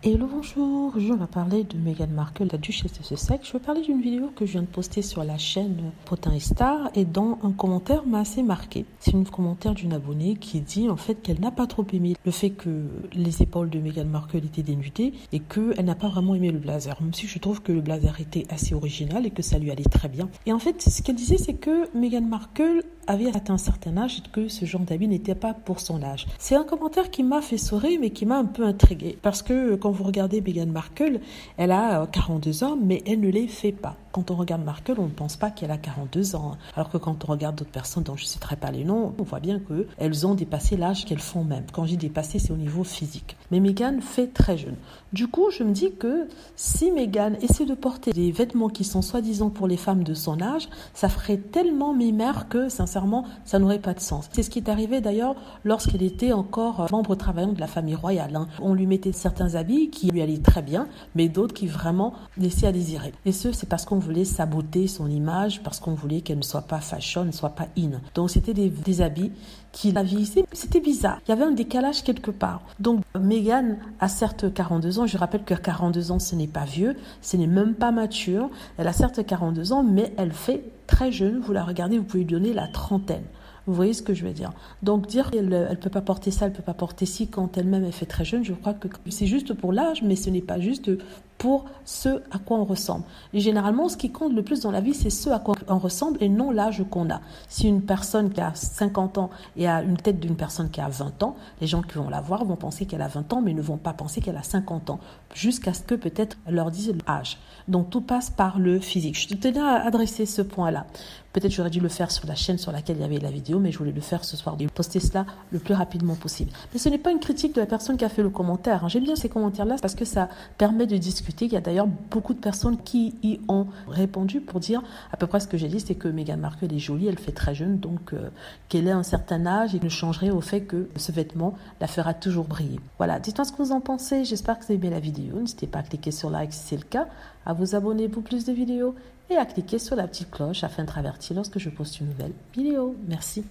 Hello, bonjour, aujourd'hui on va parler de Meghan Markle, la duchesse de Sussex. Je vais parler d'une vidéo que je viens de poster sur la chaîne Potin et Star et dans un commentaire m'a assez marqué. C'est un commentaire d'une abonnée qui dit en fait qu'elle n'a pas trop aimé le fait que les épaules de Meghan Markle étaient dénudées et qu'elle n'a pas vraiment aimé le blazer, même si je trouve que le blazer était assez original et que ça lui allait très bien. Et en fait, ce qu'elle disait, c'est que Meghan Markle avait atteint un certain âge et que ce genre d'habit n'était pas pour son âge. C'est un commentaire qui m'a fait sourire mais qui m'a un peu intriguée parce que quand vous regardez Meghan Markle, elle a 42 ans mais elle ne les fait pas. Quand on regarde Markle, on ne pense pas qu'elle a 42 ans. Alors que quand on regarde d'autres personnes dont je ne citerai pas les noms, on voit bien qu'elles ont dépassé l'âge qu'elles font même. Quand je dis dépassé, c'est au niveau physique. Mais Meghan fait très jeune. Du coup, je me dis que si Meghan essaie de porter des vêtements qui sont soi-disant pour les femmes de son âge, ça ferait tellement mimère que, sincèrement, ça n'aurait pas de sens. C'est ce qui est arrivé d'ailleurs lorsqu'elle était encore membre travaillant de la famille royale. On lui mettait certains habits qui lui allaient très bien, mais d'autres qui vraiment laissaient à désirer. Et c'est parce qu'on voulait saboter son image, parce qu'on voulait qu'elle ne soit pas fashion, ne soit pas in. Donc c'était des habits qui la vieillissaient. C'était bizarre. Il y avait un décalage quelque part. Donc Meghan a certes 42 ans. Je rappelle que 42 ans, ce n'est pas vieux, ce n'est même pas mature. Elle a certes 42 ans, mais elle fait très jeune. Vous la regardez, vous pouvez lui donner la trentaine. Vous voyez ce que je veux dire? Donc dire qu'elle ne peut pas porter ça, elle ne peut pas porter ci quand elle-même elle fait très jeune, je crois que c'est juste pour l'âge, mais ce n'est pas juste pour ce à quoi on ressemble. Et généralement, ce qui compte le plus dans la vie, c'est ce à quoi on ressemble et non l'âge qu'on a. Si une personne qui a 50 ans et a une tête d'une personne qui a 20 ans, les gens qui vont la voir vont penser qu'elle a 20 ans, mais ne vont pas penser qu'elle a 50 ans, jusqu'à ce que peut-être elle leur dise l'âge. Donc tout passe par le physique. Je tenais à adresser ce point-là. Peut-être j'aurais dû le faire sur la chaîne sur laquelle il y avait la vidéo, mais je voulais le faire ce soir, de poster cela le plus rapidement possible. Mais ce n'est pas une critique de la personne qui a fait le commentaire. J'aime bien ces commentaires-là parce que ça permet de discuter. Il y a d'ailleurs beaucoup de personnes qui y ont répondu pour dire à peu près ce que j'ai dit, c'est que Meghan Markle est jolie, elle fait très jeune, donc qu'elle ait un certain âge et ne changerait au fait que ce vêtement la fera toujours briller. Voilà, dites-moi ce que vous en pensez. J'espère que vous avez aimé la vidéo. N'hésitez pas à cliquer sur like si c'est le cas, à vous abonner pour plus de vidéos et à cliquer sur la petite cloche afin de être averti lorsque je poste une nouvelle vidéo. Merci.